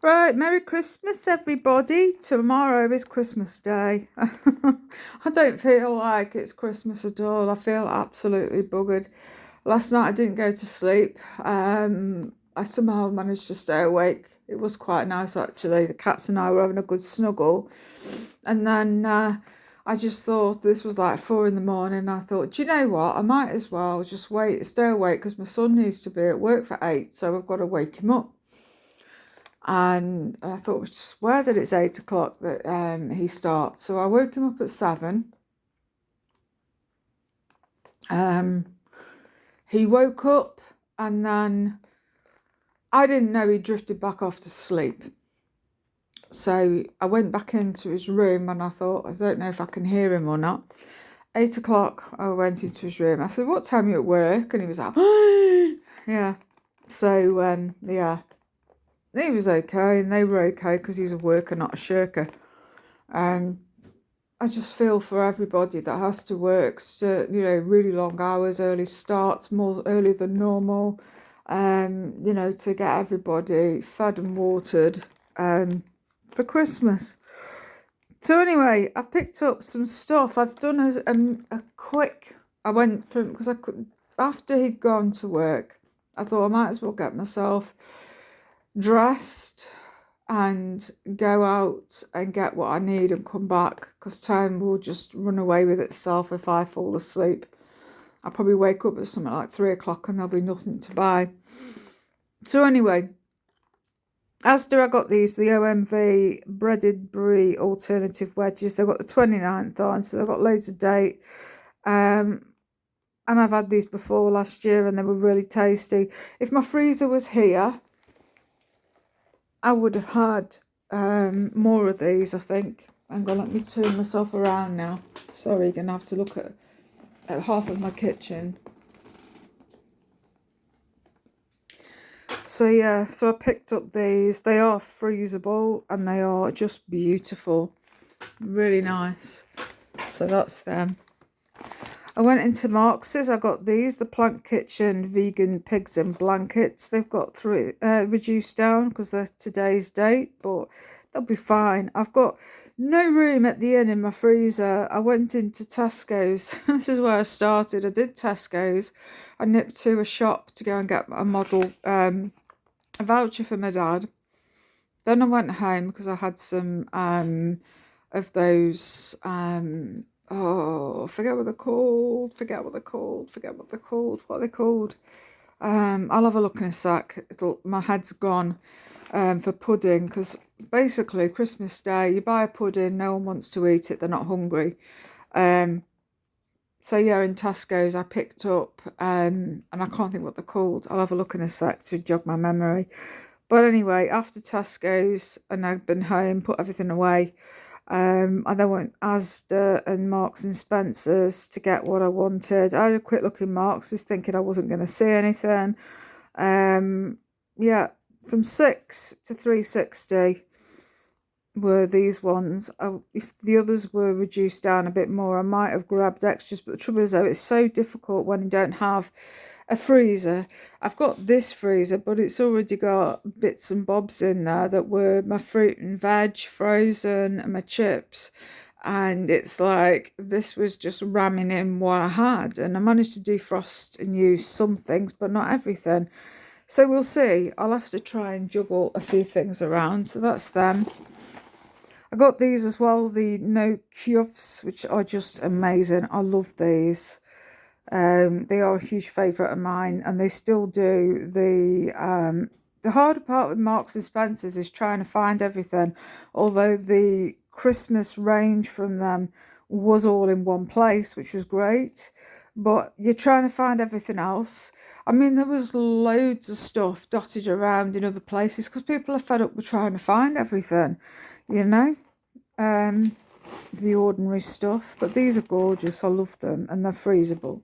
Right, Merry Christmas, everybody. Tomorrow is Christmas Day. I don't feel like it's Christmas at all. I feel absolutely buggered. Last night I didn't go to sleep. I somehow managed to stay awake. It was quite nice actually. The cats and I were having a good snuggle. And then I just thought this was like 4 in the morning. I thought, do you know what? I might as well just stay awake because my son needs to be at work for 8, so I've got to wake him up. And I thought, I swear that it's 8 o'clock that he starts. So I woke him up at 7. He woke up and then I didn't know he drifted back off to sleep. So I went back into his room and I thought, I don't know if I can hear him or not. 8 o'clock, I went into his room. I said, what time are you at work? And he was like, yeah. So, yeah. He was okay, and they were okay because he's a worker, not a shirker. I just feel for everybody that has to work, really long hours, early starts, more early than normal, to get everybody fed and watered for Christmas. So anyway, I picked up some stuff. I've done a quick. I went from because I could after he'd gone to work. I thought I might as well get myself dressed and go out and get what I need and come back because time will just run away with itself if I fall asleep. I'll probably wake up at something like 3 o'clock and there'll be nothing to buy. So anyway, Asda, I got the OMV breaded brie alternative wedges. They've got the 29th on, so they've got loads of date. And I've had these before last year and they were really tasty. If my freezer was here, I would have had more of these, I think. Hang on, let me turn myself around now. Sorry, you're going to have to look at half of my kitchen. So yeah, so I picked up these. They are freezable and they are just beautiful. Really nice. So that's them. I went into Marx's. I got these, the Plant Kitchen vegan pigs and blankets. They've got 3 reduced down because they're today's date, but they'll be fine. I've got no room at the inn in my freezer. I went into Tesco's. This is where I started. I did Tesco's. I nipped to a shop to go and get a model, a voucher for my dad. Then I went home because I had some of those I forget what they're called. What are they called? I'll have a look in a sec. My head's gone for pudding because basically Christmas Day you buy a pudding, no one wants to eat it, they're not hungry. So yeah, in Tesco's I picked up and I can't think what they're called. I'll have a look in a sec to jog my memory. But anyway, after Tesco's and I've been home, put everything away. I then went Asda and Marks and Spencer's to get what I wanted. I had a quick look in Marks, thinking I wasn't going to see anything. Yeah, from 6 to 360 were these ones. If the others were reduced down a bit more, I might have grabbed extras. But the trouble is, though, it's so difficult when you don't have a freezer. I've got this freezer, but it's already got bits and bobs in there that were my fruit and veg frozen and my chips. And it's like this was just ramming in what I had. And I managed to defrost and use some things, but not everything. So we'll see. I'll have to try and juggle a few things around. So that's them. I got these as well, the no cuffs, which are just amazing. I love these. They are a huge favourite of mine, and they still do. The harder part with Marks and Spencer's is trying to find everything, although the Christmas range from them was all in one place, which was great, but you're trying to find everything else. I mean, there was loads of stuff dotted around in other places because people are fed up with trying to find everything, the ordinary stuff. But these are gorgeous. I love them, and they're freezable.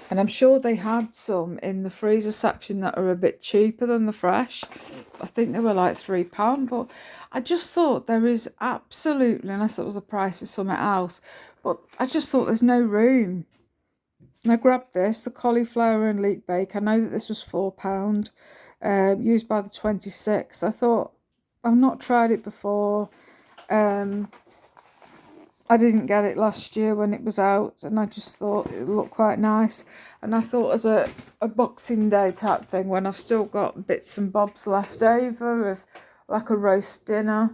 And I'm sure they had some in the freezer section that are a bit cheaper than the fresh. I think they were like £3. But I just thought there is absolutely, unless it was a price for something else, but I just thought there's no room. And I grabbed this, the cauliflower and leek bake. I know that this was £4, used by the 26th. I thought I've not tried it before. I didn't get it last year when it was out, and I just thought it looked quite nice. And I thought as a Boxing Day type thing, when I've still got bits and bobs left over of like a roast dinner.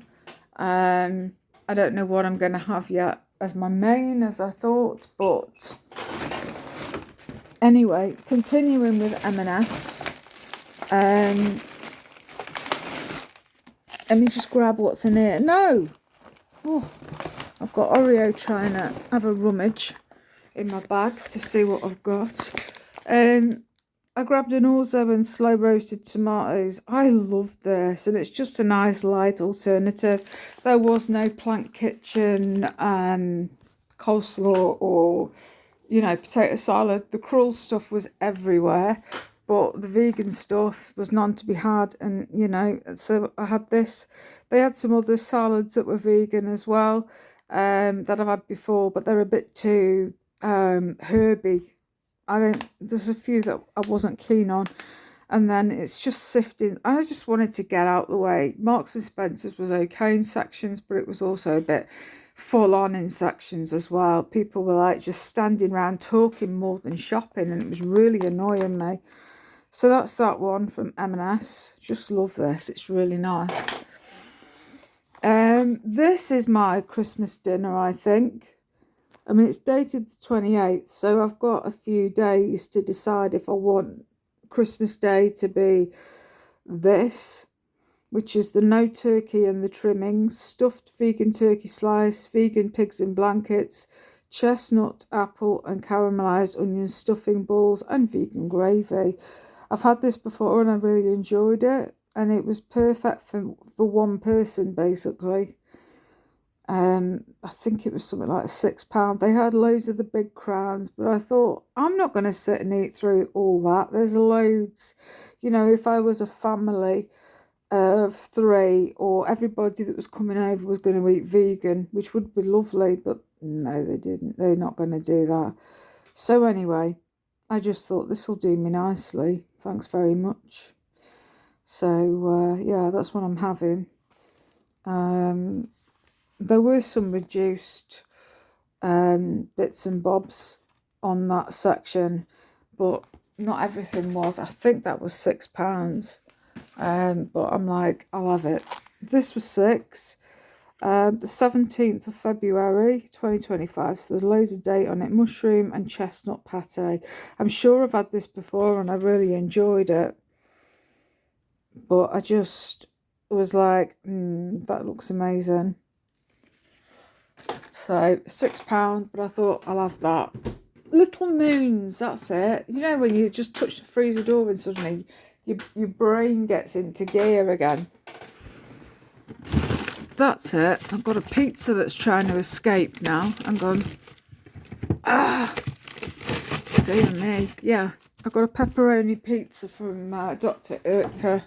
I don't know what I'm going to have yet as my main, as I thought, but anyway, continuing with M&S. Let me just grab what's in here. No! Oh, I've got Oreo trying to have a rummage in my bag to see what I've got. I grabbed an orzo and slow roasted tomatoes. I love this, and it's just a nice light alternative. There was no Plant Kitchen coleslaw or, you know, potato salad. The cruel stuff was everywhere, but the vegan stuff was none to be had. And, you know, so I had this. They had some other salads that were vegan as well, that I've had before, but they're a bit too herby. There's a few that I wasn't keen on. And then it's just sifting. I just wanted to get out the way. Marks and Spencer's was okay in sections, but it was also a bit full on in sections as well. People were like just standing around talking more than shopping, and it was really annoying me. So that's that one from M&S. Just love this. It's really nice. This is my Christmas dinner, I think. I mean, it's dated the 28th, so I've got a few days to decide if I want Christmas Day to be this, which is the no turkey and the trimmings, stuffed vegan turkey slice, vegan pigs in blankets, chestnut, apple and caramelised onion stuffing balls, and vegan gravy. I've had this before and I really enjoyed it, and it was perfect for one person basically. I think it was something like £6. They had loads of the big crowns, but I thought, I'm not going to sit and eat through all that. There's loads. You know, if I was a family of 3 or everybody that was coming over was going to eat vegan, which would be lovely, but no, they didn't. They're not going to do that. So anyway, I just thought this will do me nicely. Thanks very much. So, yeah, that's what I'm having. There were some reduced bits and bobs on that section, but not everything was. I think that was £6. But I'm like, I'll have it. This was £6. The 17th of February 2025. So there's loads of date on it. Mushroom and chestnut pate. I'm sure I've had this before and I really enjoyed it. But I just was like, that looks amazing. So £6, but I thought I'll have that. Little Moons, that's it. You know when you just touch the freezer door and suddenly your brain gets into gear again. That's it. I've got a pizza that's trying to escape now. I'm going, dear me. Yeah, I've got a pepperoni pizza from Dr. Oetker.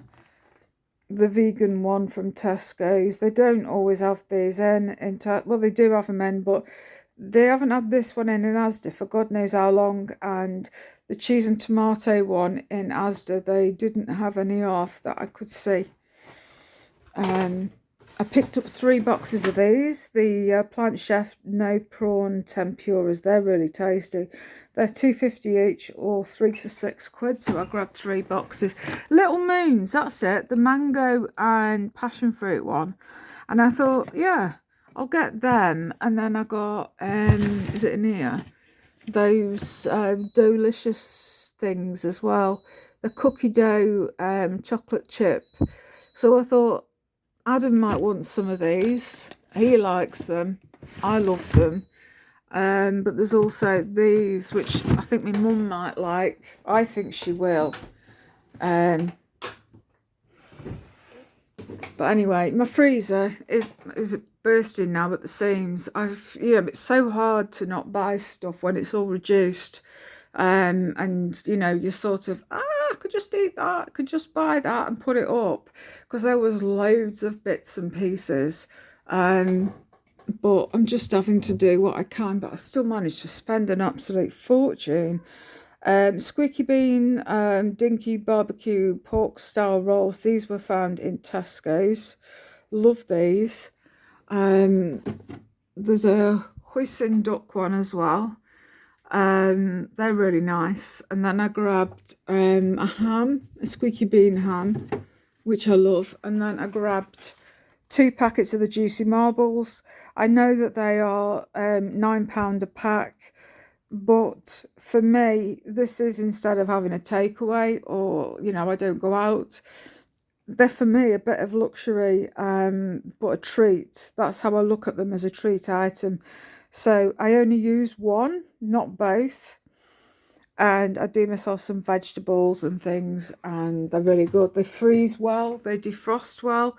The vegan one from Tesco's. They don't always have these in well, they do have them in, but they haven't had this one in Asda for God knows how long. And the cheese and tomato one in Asda, they didn't have any off that I could see. I picked up 3 boxes of these. The Plant Chef No Prawn Tempuras. They're really tasty. They're £2.50 each or 3 for £6. So I grabbed 3 boxes. Little Moons, that's it. The mango and passion fruit one. And I thought, yeah, I'll get them. And then I got, is it in here? Those delicious things as well. The cookie dough chocolate chip. So I thought, Adam might want some of these. He likes them. I love them. But there's also these, which I think my mum might like. I think she will. But anyway, my freezer is bursting now at the seams. It's so hard to not buy stuff when it's all reduced. And you know, you're sort of, I could just eat that, I could just buy that and put it up, because there was loads of bits and pieces. But I'm just having to do what I can, but I still managed to spend an absolute fortune. Squeaky bean, dinky barbecue pork style rolls. These were found in Tesco's. Love these. There's a hoisin duck one as well. They're really nice. And then I grabbed a ham, a squeaky bean ham, which I love. And then I grabbed 2 packets of the juicy marbles. I know that they are £9 a pack, but for me, this is instead of having a takeaway, or I don't go out. They're for me a bit of luxury, but a treat. That's how I look at them, as a treat item. So I only use one, not both. And I do myself some vegetables and things, and they're really good. They freeze well, they defrost well.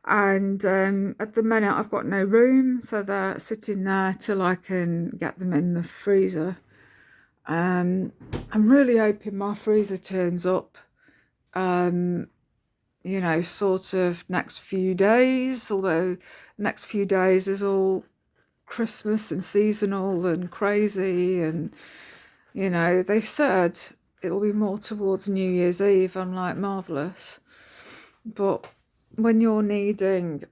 And at the minute I've got no room, so they're sitting there till I can get them in the freezer. I'm really hoping my freezer turns up, sort of next few days, although next few days is all Christmas and seasonal and crazy, and they've said it'll be more towards New Year's Eve. I'm like, marvellous. But when you're needing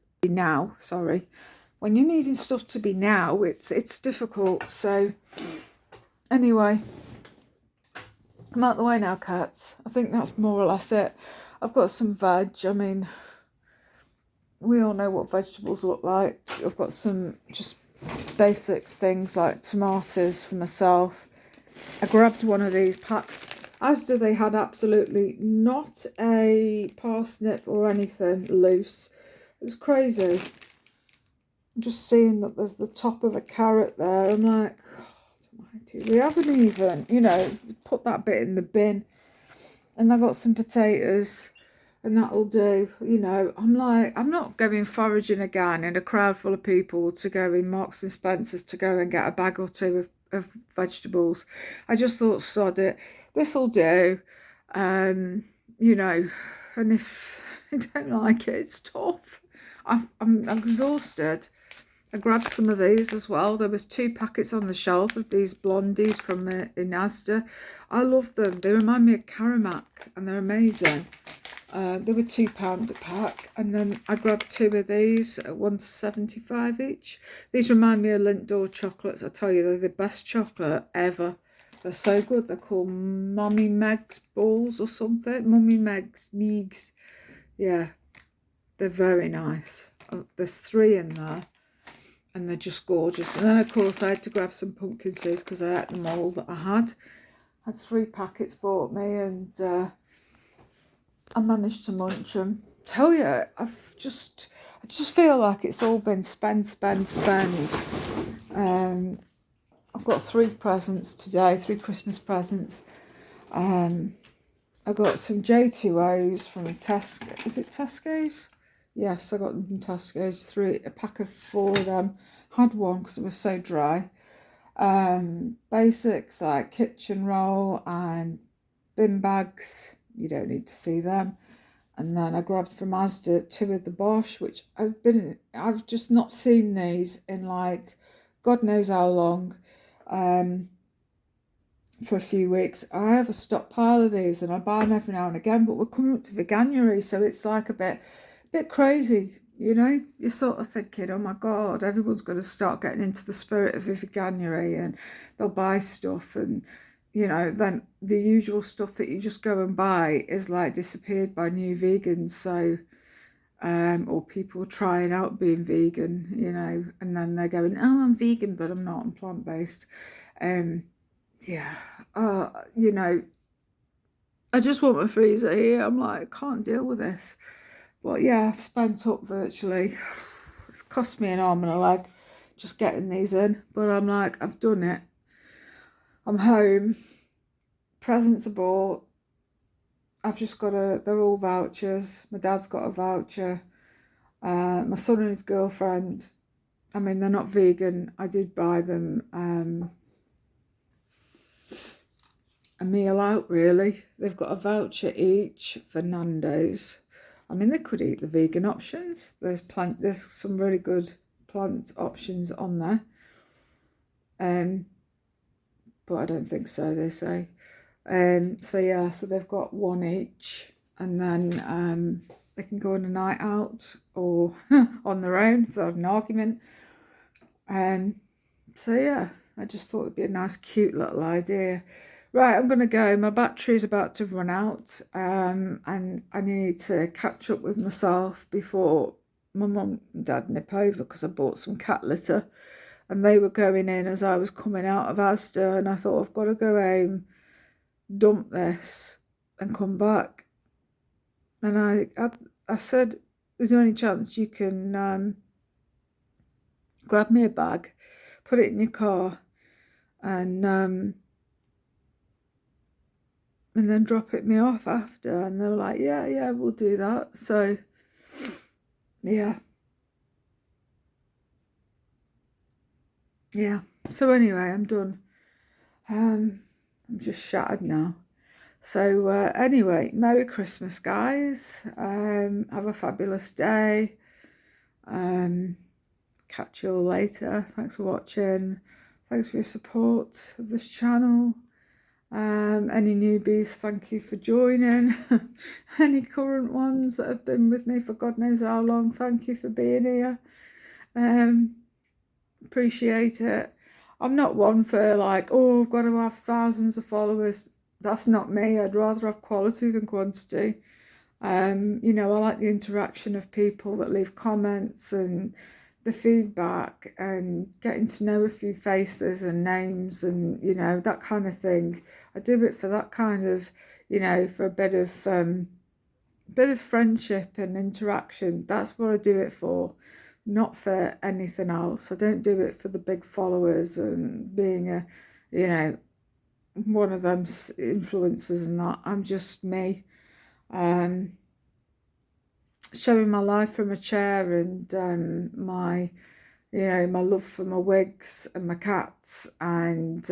stuff to be now, it's difficult. So anyway, I'm out the way now, cats. I think that's more or less it. I've got some veg. I mean, we all know what vegetables look like. I've got some just basic things like tomatoes for myself. I grabbed one of these packs. Asda, they had absolutely not a parsnip or anything loose. It was crazy. I'm just seeing that there's the top of a carrot there. I'm like, God almighty, we haven't even, put that bit in the bin. And I got some potatoes, and that'll do. I'm like, I'm not going foraging again in a crowd full of people to go in Marks and Spencer's to go and get a bag or two of vegetables. I just thought, sod it, this'll do. And if I don't like it, it's tough. I'm exhausted. I grabbed some of these as well. There was 2 packets on the shelf of these blondies from in Asda. I love them. They remind me of Karamak, and they're amazing. They were £2 a pack, and then I grabbed 2 of these at £1.75 each. These remind me of Lindor chocolates. I tell you, they're the best chocolate ever. They're so good. They're called Mummy Meg's balls or something. Mummy Meg's. Yeah, they're very nice. There's 3 in there, and they're just gorgeous. And then of course I had to grab some pumpkin seeds because I ate them all that I had. I had 3 packets bought me, and I managed to munch them. Tell you, I just feel like it's all been spend. I've got 3 presents today, 3 Christmas presents. I got some J2Os from Tesco. Is it Tesco's? Yes, I got them from Tesco's. A pack of 4 of them. Had one because it was so dry. Basics like kitchen roll and bin bags. You don't need to see them. And then I grabbed from Asda 2 of the Bosch, which I've just not seen these in like God knows how long. For a few weeks. I have a stockpile of these, and I buy them every now and again, but we're coming up to Veganuary, so it's like a bit crazy, You're sort of thinking, oh my God, everyone's going to start getting into the spirit of Veganuary, and they'll buy stuff, and then the usual stuff that you just go and buy is like disappeared by new vegans. So or people trying out being vegan, and then they're going, oh, I'm vegan, but I'm not, I'm plant-based. Yeah, I just want my freezer here. I'm like, I can't deal with this. But yeah, I've spent up virtually. It's cost me an arm and a leg just getting these in. But I'm like, I've done it. I'm home. Presents are bought. I've just got they're all vouchers. My dad's got a voucher. My son and his girlfriend, I mean, they're not vegan. I did buy them a meal out, really. They've got a voucher each for Nando's. I mean, they could eat the vegan options. There's some really good plant options on there. But I don't think so, they say. So yeah, so they've got 1 each. And then they can go on a night out or on their own if they had an argument. So yeah, I just thought it'd be a nice, cute little idea. Right, I'm gonna go. My battery's about to run out, and I need to catch up with myself before my mum and dad nip over because I bought some cat litter, and they were going in as I was coming out of Asda, and I thought I've got to go home, dump this, and come back. And I said, "Is there any chance you can grab me a bag, put it in your car, and then drop it me off after?" And they were like, yeah, we'll do that. So yeah. So anyway, I'm done. I'm just shattered now. So anyway, Merry Christmas, guys. Have a fabulous day. Catch you all later. Thanks for watching. Thanks for your support of this channel. Any newbies, thank you for joining. Any current ones that have been with me for God knows how long, thank you for being here. Appreciate it. I'm not one for like, oh, I've got to have thousands of followers. That's not me. I'd rather have quality than quantity. You know, I like the interaction of people that leave comments and the feedback and getting to know a few faces and names and, you know, that kind of thing. I do it for that kind of, you know, for a bit of friendship and interaction. That's what I do it for, not for anything else. I don't do it for the big followers and being a, you know, one of them influencers and that. I'm just me. Showing my life from a chair and my, you know, my love for my wigs and my cats and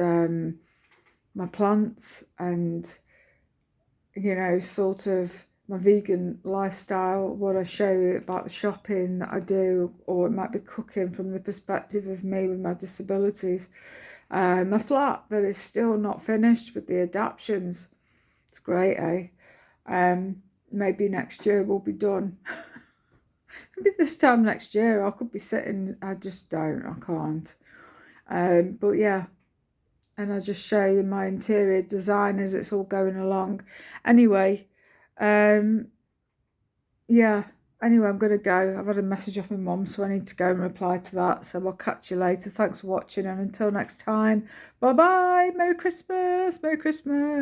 my plants and, you know, sort of my vegan lifestyle, what I show you about the shopping that I do, or it might be cooking from the perspective of me with my disabilities. My flat that is still not finished with the adaptions. It's great, eh? Maybe next year we'll be done. Maybe this time next year I could be sitting, I just don't, I can't. But yeah, and I just show you my interior design as it's all going along. Anyway, yeah, anyway, I'm going to go. I've had a message off my mum, so I need to go and reply to that. So I'll catch you later. Thanks for watching, and until next time, bye-bye. Merry Christmas. Merry Christmas.